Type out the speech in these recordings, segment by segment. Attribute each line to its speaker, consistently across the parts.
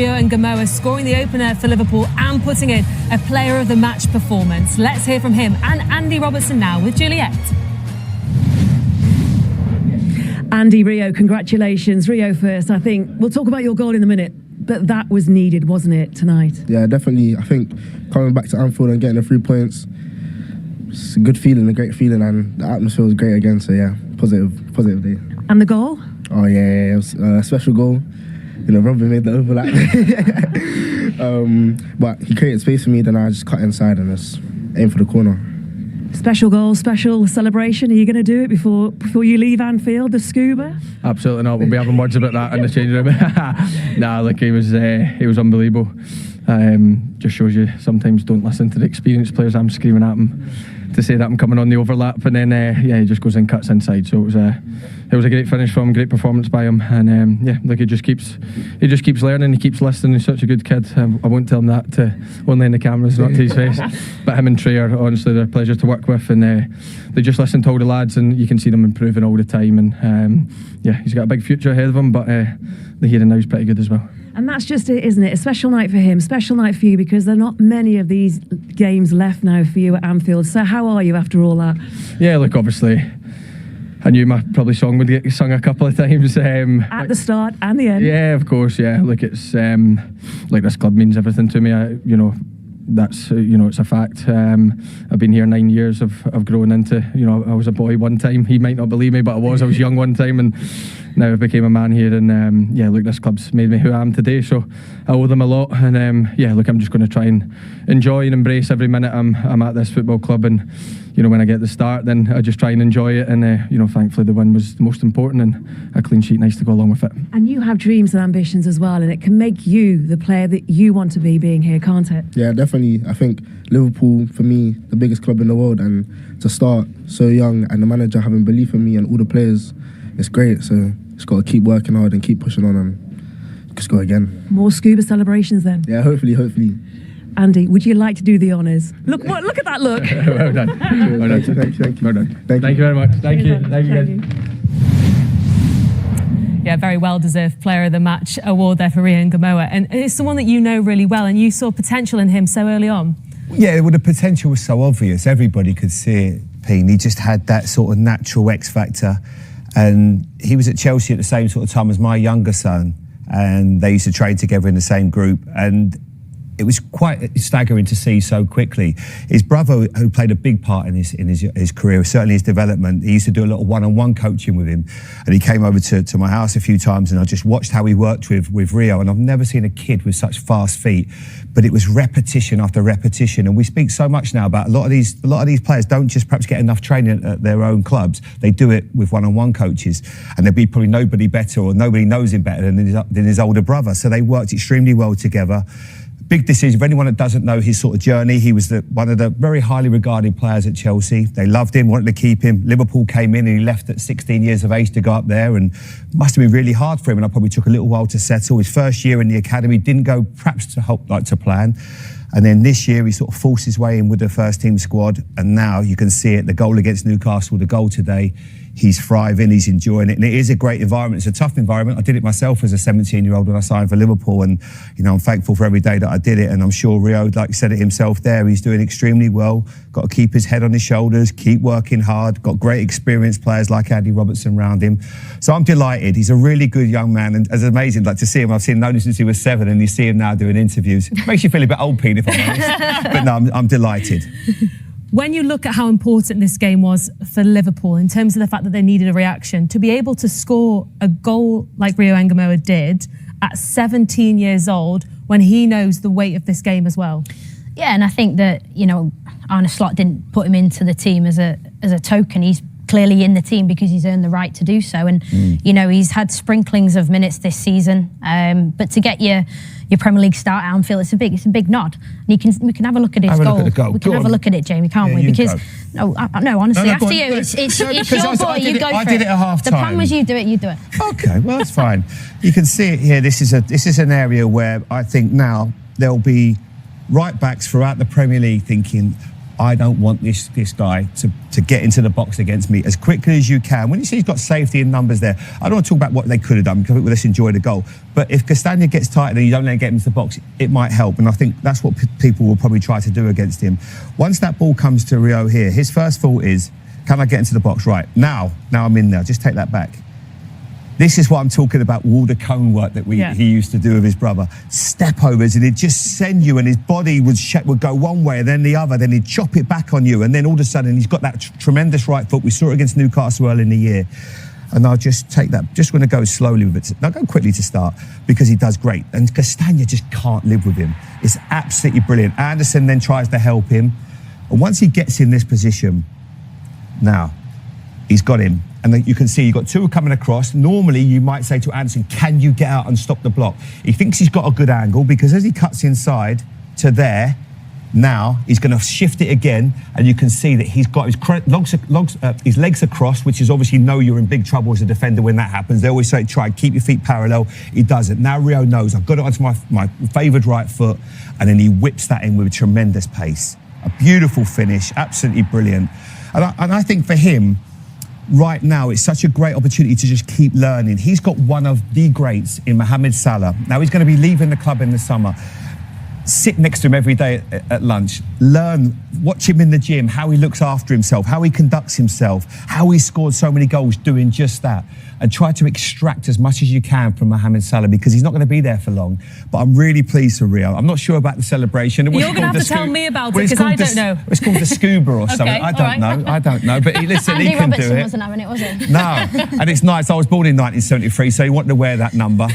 Speaker 1: Rio and Gamoa scoring the opener for Liverpool and putting in a player of the match performance. Let's hear from him and Andy Robertson now with Juliet.
Speaker 2: Andy, Rio, congratulations. Rio first, I think. We'll talk about your goal in a minute, but that was needed, wasn't it, tonight?
Speaker 3: Yeah, definitely. I think coming back to Anfield and getting the 3 points, it's a good feeling, a great feeling, and the atmosphere was great again, so yeah, positive day.
Speaker 2: And the goal?
Speaker 3: Oh yeah, it was a special goal. You know, Robin made the overlap. But he created space for me, then I just cut inside and just aimed for the corner.
Speaker 2: Special goal, special celebration. Are you going to do it before you leave Anfield, the scuba?
Speaker 4: Absolutely not. We'll be having words about that in the changing room. Nah, look, he was unbelievable. Just shows you sometimes don't listen to the experienced players. I'm screaming at him to say that I'm coming on the overlap, and then yeah, he just goes and cuts inside. So it was a great finish from him, great performance by him, and yeah, look, he just keeps learning, he keeps listening. He's such a good kid. I won't tell him that to only in the cameras, not to his face. But him and Trey are honestly they're a pleasure to work with, and they just listen to all the lads, and you can see them improving all the time. And yeah, he's got a big future ahead of him, but the here and now is pretty good as well.
Speaker 2: And that's just it, isn't it? A special night for him, special night for you, because there are not many of these games left now for you at Anfield. So how are you after all that?
Speaker 4: Yeah, look, obviously, I knew my probably song would get sung a couple of times.
Speaker 2: At the start and the end.
Speaker 4: Yeah, of course, yeah. Look, it's like this club means everything to me. You know, that's it's a fact. I've been here 9 years. I've grown into, I was a boy one time. He might not believe me, but I was young one time, and now I became a man here. And yeah, look, this club's made me who I am today, so I owe them a lot. And yeah, look, I'm just going to try and enjoy and embrace every minute I'm at this football club. And when I get the start, then I just try and enjoy it. And thankfully the win was the most important, and a clean sheet nice to go along with it.
Speaker 2: And you have dreams and ambitions as well, and it can make you the player that you want to be being here, can't it?
Speaker 3: Yeah, definitely. I think Liverpool, for me, the biggest club in the world, and to start so young and the manager having belief in me and all the players, it's great. So just got to keep working hard and keep pushing on and just go again.
Speaker 2: More scuba celebrations then?
Speaker 3: Yeah, hopefully.
Speaker 2: Andy, would you like to do the honours? Look at that look.
Speaker 4: Well done. Well done.
Speaker 3: Thank you.
Speaker 4: Well done. Thank you very much. Thank you. Thank you.
Speaker 1: Yeah, very well-deserved Player of the Match award there for Rio and Gamoa. And it's someone that you know really well, and you saw potential in him so early on.
Speaker 5: Yeah, well, the potential was so obvious. Everybody could see it, Pete. He just had that sort of natural X factor. And he was at Chelsea at the same sort of time as my younger son, and they used to train together in the same group. And it was quite staggering to see so quickly. His brother, who played a big part in his career, certainly his development, he used to do a lot of one-on-one coaching with him. And he came over to my house a few times, and I just watched how he worked with Rio. And I've never seen a kid with such fast feet. But it was repetition after repetition. And we speak so much now about a lot of these players don't just perhaps get enough training at their own clubs. They do it with one-on-one coaches. And there'd be probably nobody better, or nobody knows him better than his older brother. So they worked extremely well together. Big decision. For anyone that doesn't know his sort of journey, he was one of the very highly regarded players at Chelsea. They loved him, wanted to keep him. Liverpool came in and he left at 16 years of age to go up there, and must have been really hard for him, and it probably took a little while to settle. His first year in the academy didn't go perhaps to plan. And then this year he sort of forced his way in with the first team squad, and now you can see it, the goal against Newcastle, the goal today. He's thriving, he's enjoying it, and it is a great environment. It's a tough environment. I did it myself as a 17-year-old when I signed for Liverpool, and I'm thankful for every day that I did it. And I'm sure Rio, like said it himself there, he's doing extremely well. Got to keep his head on his shoulders, keep working hard. Got great experienced players like Andy Robertson around him. So I'm delighted. He's a really good young man, and it's amazing to see him. I've known him since he was 7, and you see him now doing interviews. It makes you feel a bit old, Pete, if I'm honest. But no, I'm delighted.
Speaker 1: When you look at how important this game was for Liverpool in terms of the fact that they needed a reaction, to be able to score a goal like Rio and Gamoa did at 17 years old, when he knows the weight of this game as well.
Speaker 6: Yeah, and I think that, Arne Slot didn't put him into the team as a token. He's clearly in the team because he's earned the right to do so. And, he's had sprinklings of minutes this season. But to get your Premier League start at Anfield, it's a big nod. And we can have a look at his goal. We can have a look at it, Jamie, can't we? Because honestly, after you, it's your boy. You go for it.
Speaker 5: I did it at half time.
Speaker 6: The plan was you do it.
Speaker 5: Okay, well that's fine. You can see it here. This is an area where I think now there'll be right backs throughout the Premier League thinking, I don't want this guy to get into the box against me as quickly as you can. When you see he's got safety in numbers there, I don't want to talk about what they could have done because let's enjoy the goal. But if Castagna gets tight and you don't let him get into the box, it might help. And I think that's what people will probably try to do against him. Once that ball comes to Rio here, his first thought is, can I get into the box? Right, now I'm in there. Just take that back. This is what I'm talking about, Walder Cone work that he used to do with his brother. Step overs, and he'd just send you, and his body would go one way and then the other, then he'd chop it back on you, and then all of a sudden he's got that tremendous right foot. We saw it against Newcastle early in the year. And I'll just take that, just want to go slowly with it. I'll go quickly to start because he does great. And Castagna just can't live with him. It's absolutely brilliant. Anderson then tries to help him. And once he gets in this position, now he's got him. And then you can see you've got two coming across. Normally, you might say to Anderson, can you get out and stop the block? He thinks he's got a good angle because as he cuts inside to there, now he's going to shift it again. And you can see that he's got his legs across, which is obviously know you're in big trouble as a defender when that happens. They always say, try, keep your feet parallel. He doesn't. Now Rio knows, I've got it onto my favoured right foot. And then he whips that in with a tremendous pace. A beautiful finish, absolutely brilliant. And I think for him, right now, it's such a great opportunity to just keep learning. He's got one of the greats in Mohamed Salah. Now, he's going to be leaving the club in the summer. Sit next to him every day at lunch. Learn, watch him in the gym, how he looks after himself, how he conducts himself, how he scored so many goals doing just that. And try to extract as much as you can from Mohamed Salah because he's not going to be there for long. But I'm really pleased for Rio. I'm not sure about the celebration.
Speaker 1: You're going to have to tell me about it because I don't know.
Speaker 5: It's called the scuba or something. I don't know. But listen,
Speaker 6: Andy
Speaker 5: he can
Speaker 6: Robertson
Speaker 5: do it.
Speaker 6: wasn't having it, was he?
Speaker 5: No. And it's nice. I was born in 1973, so he wanted to wear that number.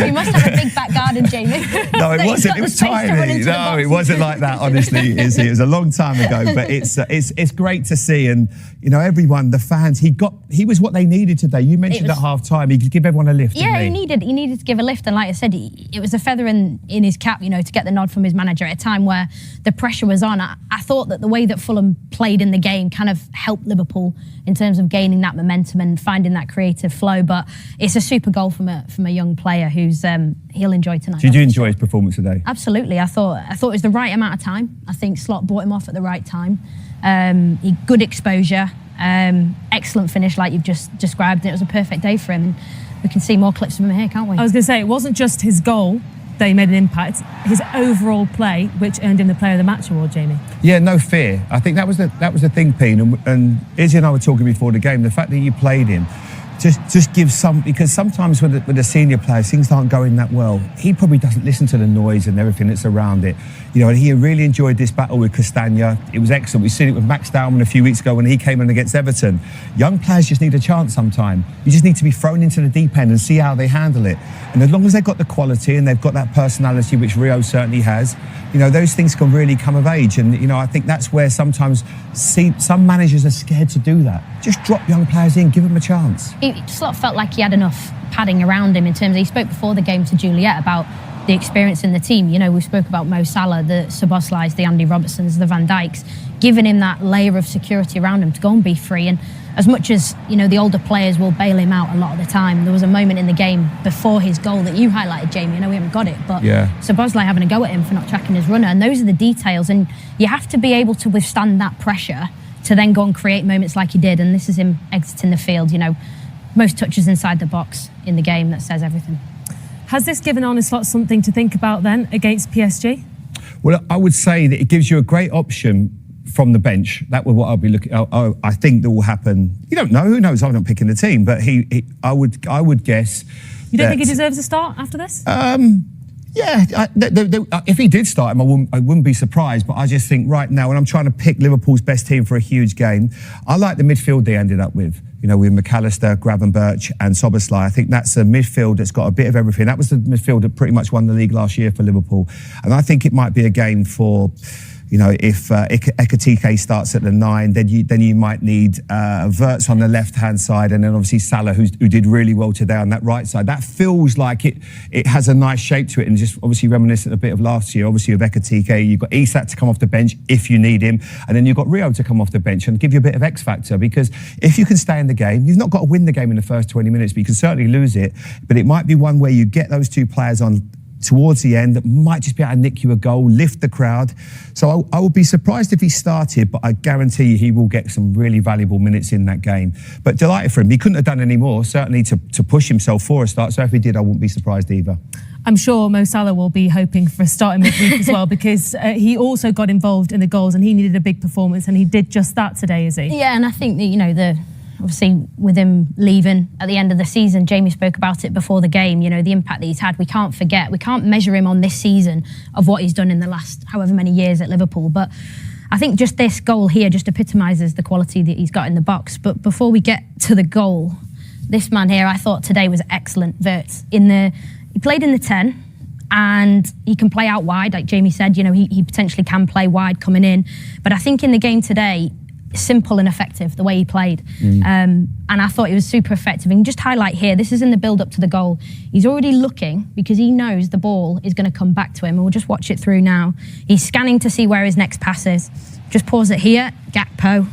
Speaker 6: You must have a big back garden, Jamie.
Speaker 5: No, it wasn't. It was tiny. No, it wasn't like that, honestly. It was a long time ago, but it's great to see. And, you know, everyone, the fans, he was what they needed today. You mentioned at half-time, he could give everyone a lift,
Speaker 6: Yeah, he needed to give a lift. And like I said, it was a feather in his cap, you know, to get the nod from his manager at a time where the pressure was on. I thought that the way that Fulham played in the game kind of helped Liverpool in terms of gaining that momentum and finding that creative flow. But it's a super goal from a young player who's he'll enjoy tonight.
Speaker 5: Did you enjoy his performance today?
Speaker 6: Absolutely. I thought it was the right amount of time. I think Slot brought him off at the right time. Good exposure, excellent finish like you've just described. It was a perfect day for him, and we can see more clips of him here, can't we?
Speaker 1: I was going to say, it wasn't just his goal that he made an impact, his overall play, which earned him the Player of the Match award, Jamie.
Speaker 5: Yeah, no fear. I think that was the thing, Peen, and Izzy and I were talking before the game, the fact that you played him, just gives some, because sometimes with the senior players, things aren't going that well. He probably doesn't listen to the noise and everything that's around it. You know, and he really enjoyed this battle with Castagna. It was excellent. We've seen it with Max Dowman a few weeks ago when he came in against Everton. Young players just need a chance sometime. You just need to be thrown into the deep end and see how they handle it. And as long as they've got the quality and they've got that personality, which Rio certainly has, you know, those things can really come of age. And, you know, I think that's where sometimes some managers are scared to do that. Just drop young players in, give them a chance.
Speaker 6: Slot felt like he had enough padding around him in terms of, he spoke before the game to Juliet about the experience in the team. You know, we spoke about Mo Salah, the Szoboszlais, the Andy Robertsons, the Van Dijks, giving him that layer of security around him to go and be free. And as much as, you know, the older players will bail him out a lot of the time, there was a moment in the game before his goal that you highlighted, Jamie. I know we haven't got it, but Szoboszlai having a go at him for not tracking his runner. And those are the details. And you have to be able to withstand that pressure to then go and create moments like he did. And this is him exiting the field, you know, most touches inside the box in the game. That says everything.
Speaker 1: Has this given Arne Slot something to think about then against PSG?
Speaker 5: Well, I would say that it gives you a great option from the bench. That was what I'll be looking. I think that will happen. You don't know. Who knows? I'm not picking the team, but I would guess.
Speaker 1: You don't think he deserves a start after this?
Speaker 5: Yeah, if he did start him, I wouldn't be surprised. But I just think right now, when I'm trying to pick Liverpool's best team for a huge game, I like the midfield they ended up with. You know, with McAllister, Gravenberch and Szoboszlai. I think that's a midfield that's got a bit of everything. That was the midfield that pretty much won the league last year for Liverpool. And I think it might be a game for, you know, if Ekitike starts at the 9, then you might need Wirtz on the left-hand side, and then obviously Salah, who did really well today on that right side. That feels like it has a nice shape to it, and just obviously reminiscent a bit of last year. Obviously with Ekitike, you've got Isak to come off the bench if you need him, and then you've got Rio to come off the bench and give you a bit of X factor. Because if you can stay in the game, you've not got to win the game in the first 20 minutes, but you can certainly lose it. But it might be one where you get those two players on towards the end that might just be able to nick you a goal, lift the crowd. So I would be surprised if he started, but I guarantee you he will get some really valuable minutes in that game. But delighted for him. He couldn't have done any more, certainly to push himself for a start. So if he did, I wouldn't be surprised either.
Speaker 1: I'm sure Mo Salah will be hoping for a start in midweek as well, because he also got involved in the goals and he needed a big performance, and he did just that today, is he?
Speaker 6: Yeah, and I think that, obviously with him leaving at the end of the season, Jamie spoke about it before the game, the impact that he's had. We can't forget, we can't measure him on this season of what he's done in the last however many years at Liverpool. But I think just this goal here just epitomises the quality that he's got in the box. But before we get to the goal, this man here, I thought today was excellent. Wirtz, he played in the 10 and he can play out wide, like Jamie said, he potentially can play wide coming in. But I think in the game today, simple and effective, the way he played. And I thought he was super effective. And just highlight here, this is in the build-up to the goal. He's already looking because he knows the ball is going to come back to him. And we'll just watch it through now. He's scanning to see where his next pass is. Just pause it here, Gakpo.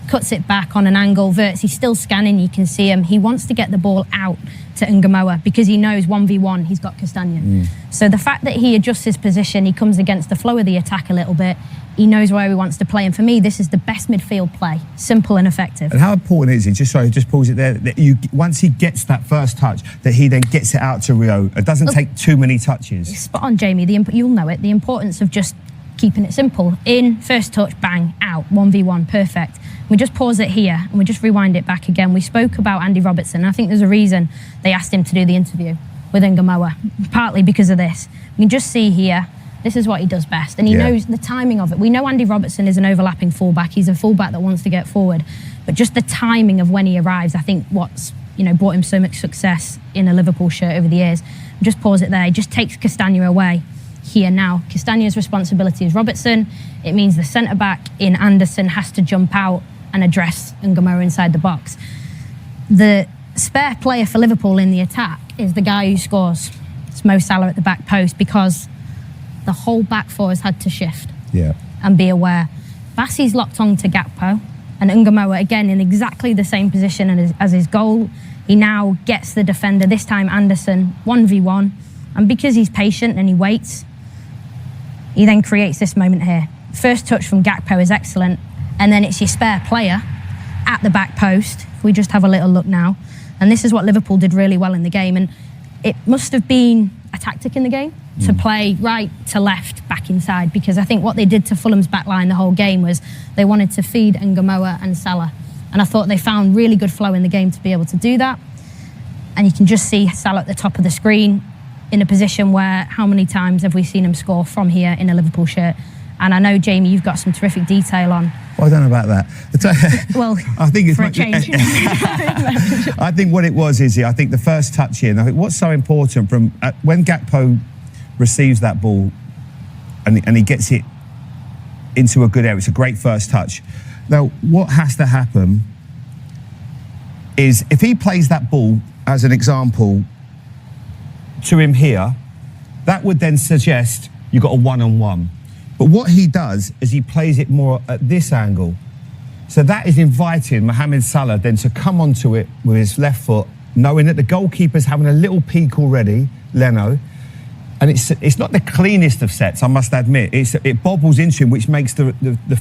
Speaker 6: Cuts it back on an angle. Wirtz, he's still scanning, you can see him. He wants to get the ball out to Ngamoa because he knows 1v1, he's got Castagna. So the fact that he adjusts his position, he comes against the flow of the attack a little bit, he knows where he wants to play. And for me, this is the best midfield play, simple and effective.
Speaker 5: And how important is it, just pause it there, that once he gets that first touch, that he then gets it out to Rio. It doesn't take too many touches.
Speaker 6: Spot on, Jamie. You'll know it, the importance of just keeping it simple. In, first touch, bang, out, 1v1, perfect. We just pause it here and we just rewind it back again. We spoke about Andy Robertson. I think there's a reason they asked him to do the interview with Ngamoa, partly because of this. You can just see here, this is what he does best, and he knows the timing of it. We know Andy Robertson is an overlapping fullback. He's a fullback that wants to get forward, but just the timing of when he arrives, I think what's brought him so much success in a Liverpool shirt over the years. Just pause it there. He just takes Castagna away. Here now, Castagna's responsibility is Robertson. It means the centre-back in Anderson has to jump out and address Ngamoa inside the box. The spare player for Liverpool in the attack is the guy who scores. It's Mo Salah at the back post, because the whole back four has had to shift and be aware. Bassey's locked on to Gakpo, and Ngamoa again in exactly the same position as his goal. He now gets the defender, this time Anderson, 1v1, and because he's patient and he waits, he then creates this moment here. First touch from Gakpo is excellent, and then it's your spare player at the back post. If we just have a little look now. And this is what Liverpool did really well in the game, and it must have been a tactic in the game to play right to left, back inside, because I think what they did to Fulham's back line the whole game was they wanted to feed Ngamoa and Salah. And I thought they found really good flow in the game to be able to do that. And you can just see Salah at the top of the screen in a position where how many times have we seen him score from here in a Liverpool shirt? And I know, Jamie, you've got some terrific detail on.
Speaker 5: Well, I don't know about that.
Speaker 6: Well,
Speaker 5: I think it's
Speaker 6: for a change.
Speaker 5: I think what it was is, I think the first touch here, and I think what's so important from when Gakpo receives that ball and he gets it into a good area, it's a great first touch. Now, what has to happen is if he plays that ball, as an example, to him here, that would then suggest you've got a one-on-one. But what he does is he plays it more at this angle. So that is inviting Mohamed Salah then to come onto it with his left foot, knowing that the goalkeeper's having a little peek already, Leno. And it's not the cleanest of sets, I must admit. It bobbles into him, which makes the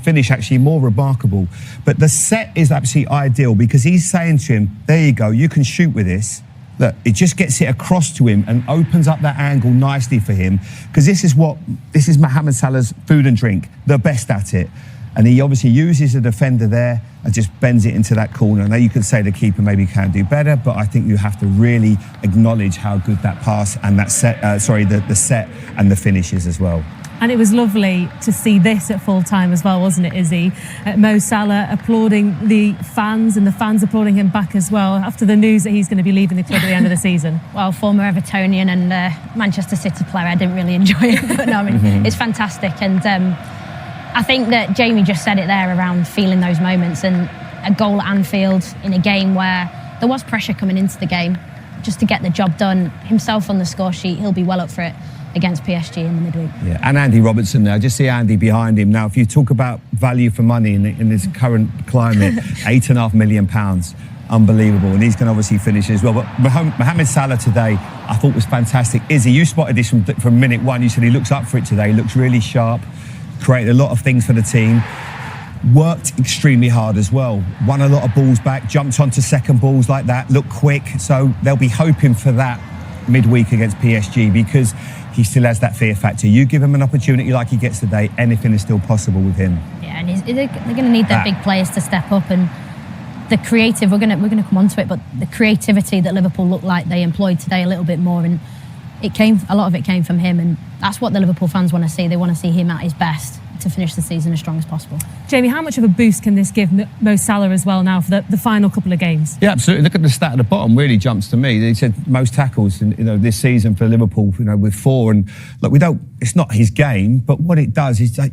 Speaker 5: finish actually more remarkable. But the set is absolutely ideal because he's saying to him, there you go, you can shoot with this. Look, it just gets it across to him and opens up that angle nicely for him, because this is Mohamed Salah's food and drink, the best at it. And he obviously uses the defender there and just bends it into that corner. Now you could say the keeper maybe can do better, but I think you have to really acknowledge how good that pass and that set, the set and the finish is as well.
Speaker 1: And it was lovely to see this at full time as well, wasn't it, Izzy? Mo Salah applauding the fans and the fans applauding him back as well after the news that he's going to be leaving the club at the end of the season.
Speaker 6: Well, former Evertonian and Manchester City player, I didn't really enjoy it, but no, I mean, it's fantastic. And I think that Jamie just said it there around feeling those moments, and a goal at Anfield in a game where there was pressure coming into the game, just to get the job done. Himself on the score sheet, he'll be well up for it against PSG in the midweek.
Speaker 5: Yeah, and Andy Robertson there. I just see Andy behind him. Now, if you talk about value for money in this current climate, £8.5 million. unbelievable, and he's going to obviously finish as well. But Mohamed Salah today, I thought was fantastic. Izzy, you spotted this from minute one. You said he looks up for it today. He looks really sharp, created a lot of things for the team. Worked extremely hard as well. Won a lot of balls back, jumped onto second balls like that, looked quick. So they'll be hoping for that midweek against PSG because he still has that fear factor. You give him an opportunity like he gets today, anything is still possible with him.
Speaker 6: Yeah, and they're going to need their big players to step up, and the creative. We're going to come on to it, but the creativity that Liverpool looked like they employed today a little bit more, and a lot of it came from him, and that's what the Liverpool fans want to see. They want to see him at his best to finish the season as strong as possible.
Speaker 1: Jamie, how much of a boost can this give Mo Salah as well now for the final couple of games?
Speaker 5: Yeah, absolutely. Look at the stat at the bottom, really jumps to me. They said most tackles this season for Liverpool, with 4. And look, it's not his game, but what it does is that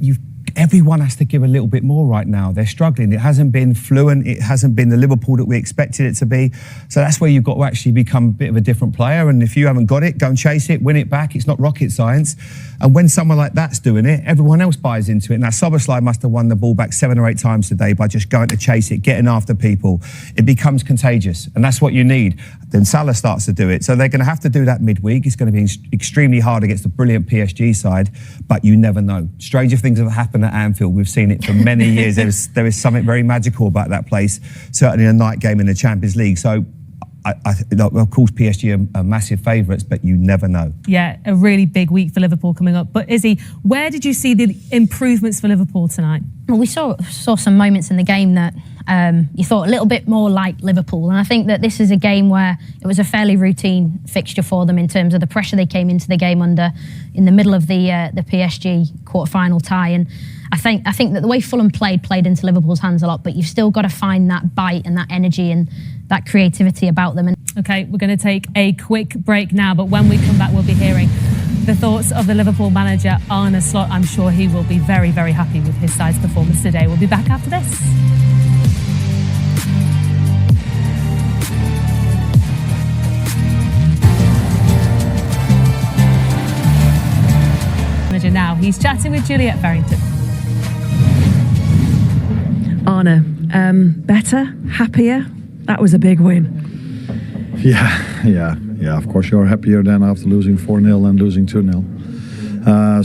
Speaker 5: everyone has to give a little bit more right now. They're struggling. It hasn't been fluent. It hasn't been the Liverpool that we expected it to be. So that's where you've got to actually become a bit of a different player. And if you haven't got it, go and chase it, win it back. It's not rocket science. And when someone like that's doing it, everyone else buys into it. Now, Szoboszlai must have won the ball back 7 or 8 times today by just going to chase it, getting after people. It becomes contagious. And that's what you need. Then Salah starts to do it. So they're going to have to do that midweek. It's going to be extremely hard against the brilliant PSG side, but you never know. Stranger things have happened at Anfield. We've seen it for many years. There is something very magical about that place, certainly a night game in the Champions League. So, of course, PSG are massive favourites, but you never know.
Speaker 1: Yeah, a really big week for Liverpool coming up. But Izzy, where did you see the improvements for Liverpool tonight?
Speaker 6: Well, we saw some moments in the game that you thought a little bit more like Liverpool, and I think that this is a game where it was a fairly routine fixture for them in terms of the pressure they came into the game under in the middle of the PSG quarter-final tie. And I think that the way Fulham played into Liverpool's hands a lot, but you've still got to find that bite and that energy and that creativity about them.
Speaker 1: Okay, we're going to take a quick break now, but when we come back, we'll be hearing the thoughts of the Liverpool manager, Arne Slot. I'm sure he will be very, very happy with his side's performance today. We'll be back after this. Now he's chatting with Juliet Farrington.
Speaker 2: Arne, better, happier? That was a big win.
Speaker 7: Yeah. Of course, you're happier than after losing 4-0 and losing 2-0.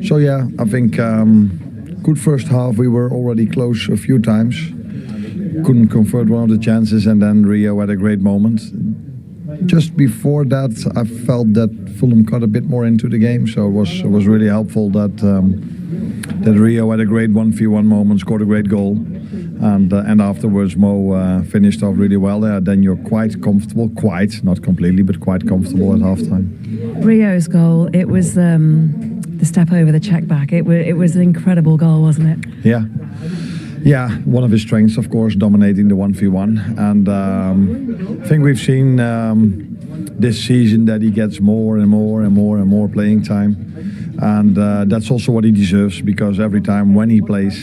Speaker 7: So yeah, I think good first half. We were already close a few times. Couldn't convert one of the chances, and then Rio had a great moment. Just before that, I felt that Fulham got a bit more into the game, so it was really helpful that Rio had a great 1v1 moment, scored a great goal, and afterwards Mo finished off really well there. Then you're quite comfortable, not completely, but quite comfortable at halftime.
Speaker 2: Rio's goal, it was the step over the check back. It was an incredible goal, wasn't it?
Speaker 7: Yeah, one of his strengths, of course, dominating the 1v1. And I think we've seen this season that he gets more and more playing time. And that's also what he deserves, because every time when he plays,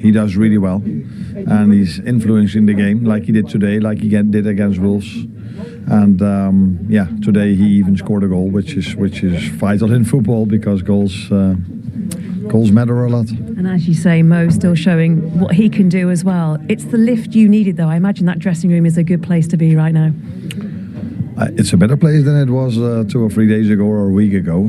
Speaker 7: he does really well. And he's influencing the game like he did today, like he did against Wolves. And today he even scored a goal, which is vital in football, because goals matter a lot.
Speaker 2: And as you say, Mo still showing what he can do as well. It's the lift you needed, though. I imagine that dressing room is a good place to be right now.
Speaker 7: It's a better place than it was 2 or 3 days ago or a week ago.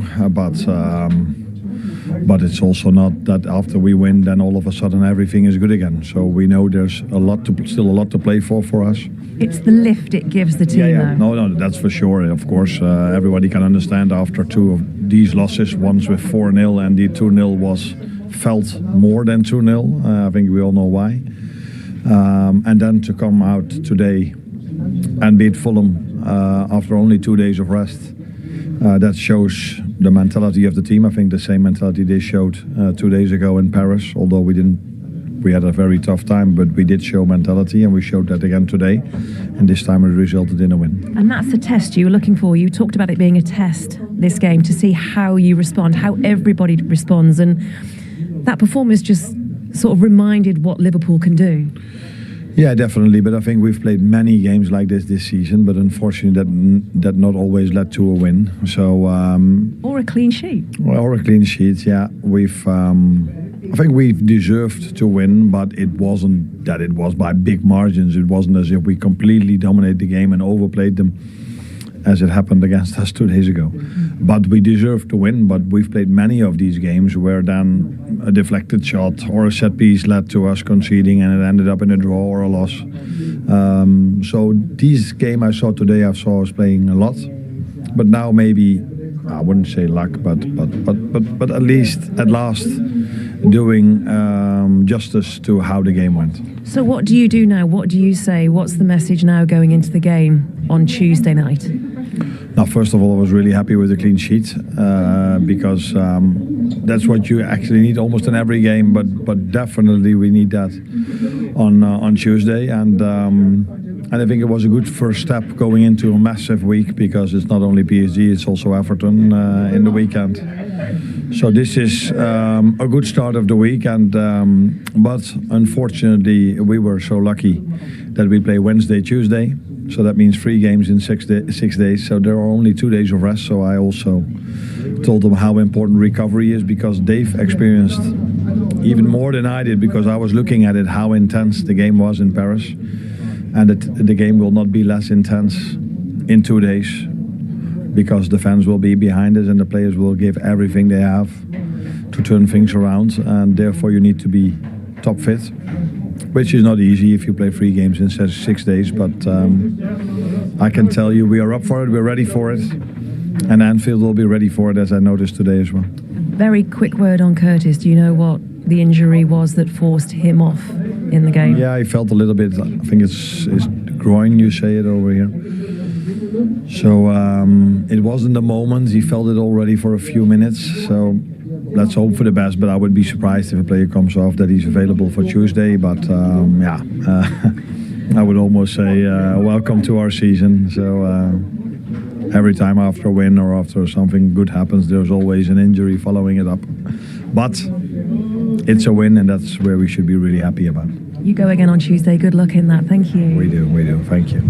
Speaker 7: But it's also not that after we win, then all of a sudden everything is good again. So we know there's still a lot to play for us.
Speaker 2: It's the lift it gives the team, though.
Speaker 7: No, that's for sure. Of course, everybody can understand after 2 of these losses, once with 4-0 and the 2-0 was felt more than 2-0. I think we all know why. And then to come out today and beat Fulham after only 2 days of rest, that shows the mentality of the team. I think the same mentality they showed 2 days ago in Paris, although we had a very tough time, but we did show mentality, and we showed that again today, and this time it resulted in a win.
Speaker 2: And that's the test you were looking for. You talked about it being a test, this game, to see how you respond, how everybody responds, and that performance just sort of reminded what Liverpool can do.
Speaker 7: Yeah, definitely, but I think we've played many games like this season, but unfortunately that not always led to a win. So
Speaker 2: or a clean sheet.
Speaker 7: Or a clean sheet, yeah. I think we deserved to win, but it wasn't that it was by big margins. It wasn't as if we completely dominated the game and overplayed them, as it happened against us 2 days ago. But we deserved to win, but we've played many of these games where then a deflected shot or a set piece led to us conceding and it ended up in a draw or a loss. So this game I saw today, I saw us playing a lot. But now maybe, I wouldn't say luck, but at least, at last, doing justice to how the game went.
Speaker 2: So what do you do now? What do you say? What's the message now going into the game on Tuesday night?
Speaker 7: Now, first of all, I was really happy with the clean sheet because that's what you actually need almost in every game. But definitely we need that on Tuesday, and I think it was a good first step going into a massive week because it's not only PSG, it's also Everton in the weekend. So this is a good start of the week, and but unfortunately we were so lucky that we play Wednesday, Tuesday. So that means 3 games in 6 days. So there are only 2 days of rest. So I also told them how important recovery is because they've experienced even more than I did because I was looking at it, how intense the game was in Paris. And the game will not be less intense in 2 days because the fans will be behind us and the players will give everything they have to turn things around. And therefore you need to be top fit, which is not easy if you play 3 games in 6 days. But I can tell you we are up for it, we're ready for it. And Anfield will be ready for it, as I noticed today as well.
Speaker 2: Very quick word on Curtis. Do you know what the injury was that forced him off in the game?
Speaker 7: Yeah, he felt a little bit, I think it's the groin, you say it over here. So it wasn't the moment, he felt it already for a few minutes. So let's hope for the best, but I would be surprised if a player comes off that he's available for Tuesday. But I would almost say welcome to our season. So every time after a win or after something good happens, there's always an injury following it up. But it's a win, and that's where we should be really happy about.
Speaker 2: You go again on Tuesday. Good luck in that. Thank you.
Speaker 7: We do. Thank you.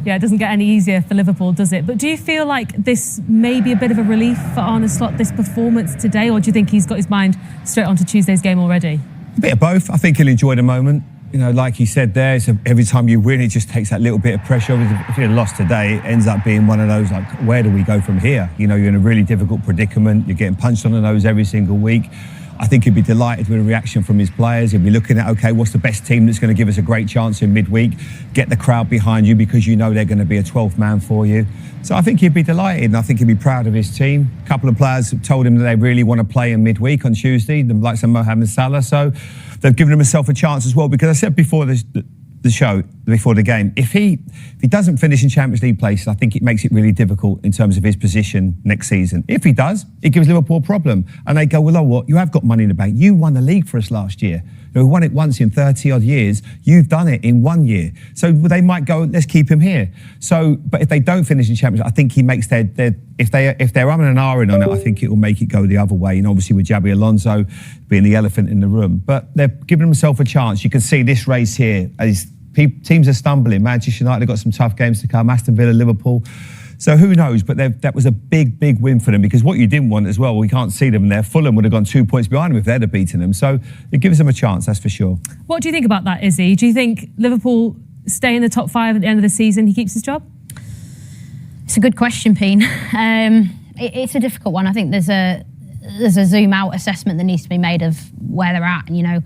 Speaker 1: Yeah, it doesn't get any easier for Liverpool, does it? But do you feel like this may be a bit of a relief for Arne Slot, this performance today, or do you think he's got his mind straight onto Tuesday's game already?
Speaker 5: A bit of both. I think he'll enjoy the moment. You know, like you said there, every time you win, it just takes that little bit of pressure. If you had lost today, it ends up being one of those, like, where do we go from here? You know, you're in a really difficult predicament. You're getting punched on the nose every single week. I think he'd be delighted with a reaction from his players. He'll be looking at, okay, what's the best team that's going to give us a great chance in midweek? Get the crowd behind you because you know they're going to be a 12th man for you. So I think he'd be delighted, and I think he'd be proud of his team. A couple of players have told him that they really want to play in midweek on Tuesday, the likes of Mohamed Salah. So they've given himself a chance as well, because I said before the show, before the game, if he doesn't finish in Champions League places, I think it makes it really difficult in terms of his position next season. If he does, it gives Liverpool a problem. And they go, well, oh, what? You have got money in the bank. You won the league for us last year. We won it once in 30 odd years. You've done it in 1 year. So they might go, let's keep him here. So, but if they don't finish in Champions League, I think he makes if they're umming and ahhing on it, I think it will make it go the other way. And obviously with Xabi Alonso being the elephant in the room. But they're giving themselves a chance. You can see this race here as teams are stumbling. Manchester United have got some tough games to come. Aston Villa, Liverpool. So who knows? But that was a big, big win for them, because what you didn't want as well, we can't see them there. Fulham would have gone 2 points behind them if they'd have beaten them. So it gives them a chance, that's for sure.
Speaker 1: What do you think about that, Izzy? Do you think Liverpool stay in the top 5 at the end of the season? He keeps his job?
Speaker 6: It's a good question, Peen. It's a difficult one. I think there's a zoom out assessment that needs to be made of where they're at. You know,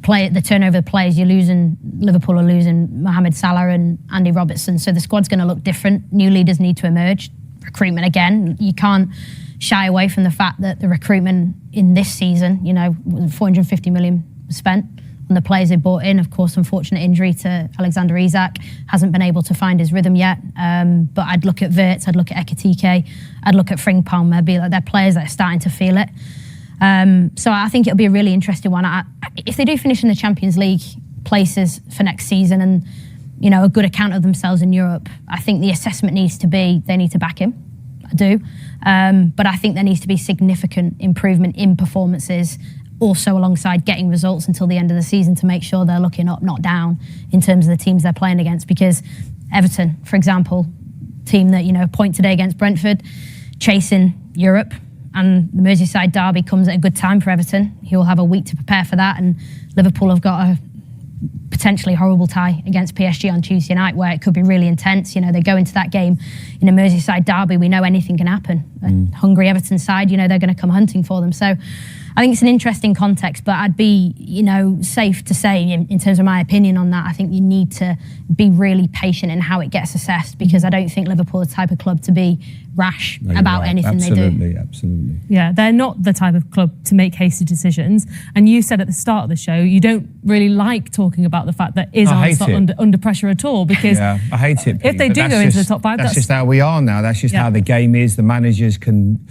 Speaker 6: the turnover of players, Liverpool are losing Mohamed Salah and Andy Robertson, so the squad's going to look different. New leaders need to emerge. Recruitment again, you can't shy away from the fact that the recruitment in this season, 450 million spent on the players they brought in. Of course, unfortunate injury to Alexander Isak, hasn't been able to find his rhythm yet. But I'd look at Wirtz, I'd look at Ekitike, I'd look at Frimpong. I'd be like, they're players that are starting to feel it. So I think it'll be a really interesting one. If they do finish in the Champions League places for next season and, a good account of themselves in Europe, I think the assessment needs to be they need to back him. I do. But I think there needs to be significant improvement in performances, also alongside getting results until the end of the season to make sure they're looking up, not down, in terms of the teams they're playing against. Because Everton, for example, team that, point today against Brentford, chasing Europe, and the Merseyside derby comes at a good time for Everton. He'll have a week to prepare for that, and Liverpool have got a potentially horrible tie against PSG on Tuesday night, where it could be really intense. You know, they go into that game in a Merseyside derby, we know anything can happen. A hungry Everton side, you know, they're going to come hunting for them. So I think it's an interesting context, but I'd be, you know, safe to say, in terms of my opinion on that, I think you need to be really patient in how it gets assessed, because I don't think Liverpool is the type of club to be rash about anything they do.
Speaker 5: Absolutely.
Speaker 1: Yeah, they're not the type of club to make hasty decisions. And you said at the start of the show, you don't really like talking about the fact that Aren't under pressure at all, because
Speaker 5: I hate it.
Speaker 1: if they do go into the top five,
Speaker 5: that's just how we are now. That's just how the game is. The managers can,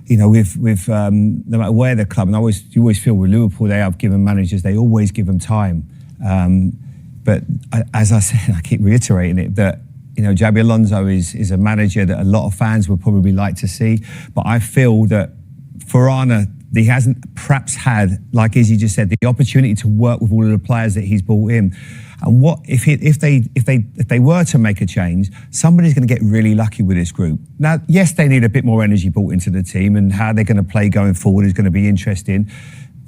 Speaker 5: you know, with no matter where the club, and you always feel with Liverpool, they have given managers, they always give them time. But as I said, I keep reiterating it, that, you know, Xabi Alonso is a manager that a lot of fans would probably like to see. But I feel that for Arne, he hasn't perhaps had, like Izzy just said, the opportunity to work with all of the players that he's brought in. And what if they were to make a change, somebody's going to get really lucky with this group. Now, yes, they need a bit more energy brought into the team, and how they're going to play going forward is going to be interesting.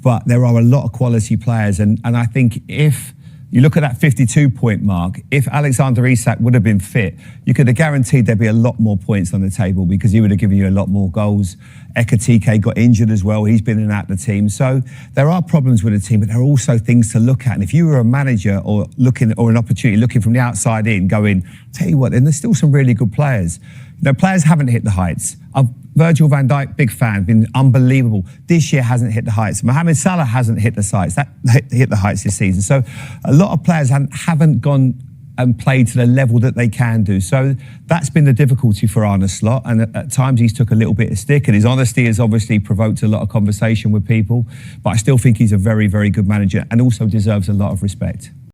Speaker 5: But there are a lot of quality players, and I think if you look at that 52-point mark, if Alexander Isak would have been fit, you could have guaranteed there'd be a lot more points on the table, because he would have given you a lot more goals. Ekatike got injured as well. He's been in and out of the team. So there are problems with the team, but there are also things to look at. And if you were a manager or an opportunity looking from the outside in, going, tell you what, then there's still some really good players. You know, players haven't hit the heights. Virgil van Dijk, big fan, been unbelievable. This year hasn't hit the heights. Mohamed Salah hasn't hit the heights this season. So a lot of players haven't gone and played to the level that they can do. So that's been the difficulty for Arne Slot, and at times he's took a little bit of stick, and his honesty has obviously provoked a lot of conversation with people, but I still think he's a very, very good manager and also deserves a lot of respect.